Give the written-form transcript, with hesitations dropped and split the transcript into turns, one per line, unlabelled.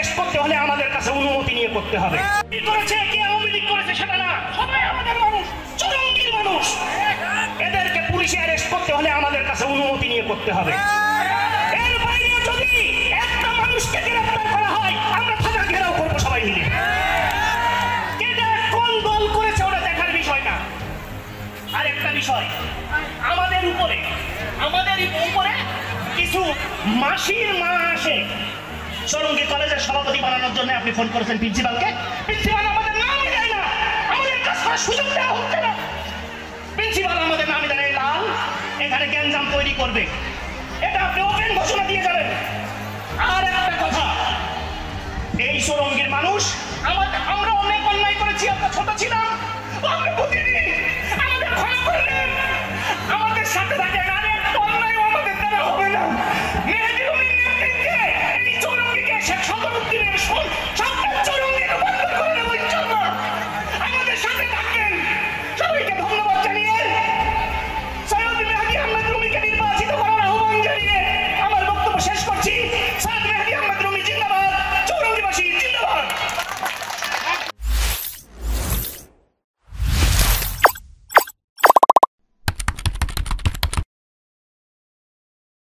Arrest করতে হলে আমাদের কাছে অনুমতি নিয়ে করতে হবে। কি করেছে, কে আওয়ামী লীগ করেছে সেটা না, সবাই আমাদের মানুষ, চরমগীর মানুষ। এদেরকে পুলিশে অ্যারেস্ট করতে হলে আমাদের কাছে অনুমতি নিয়ে করতে হবে। এর বাইরে যদি একটা মানুষকে গ্রেফতার করা হয়, আমরা থানা ঘেরাও করবো সবাই মিলে। কোন দল করেছে ওটা দেখার বিষয় না। আর একটা বিষয়, আমাদের উপরে কিছু মাসির মা আসে চরমগীর কলেজের সভাপতি বানানোর জন্য। আপনি ফোন করেছেন প্রিন্সিপালকে, প্রিন্সিপাল আমাদের নামই দেয় না, আমাদের কাজ করার সুযোগ দেওয়া হচ্ছে না। প্রিন্সিপাল আমাদের নামই দেয় না, লাল এখানে গ্যাঞ্জাম তৈরি করবে, এটা আপনি ওপেন ঘোষণা দিয়ে যাবেন। আর একটা কথা, এই চরমগীর মানুষ, আমরা অনেক অন্যায় করেছি, আমরা ছোট ছিলাম, আমরা বুঝিনি, আমাদের ক্ষমা করলেন, আমাদের সাথে থাকে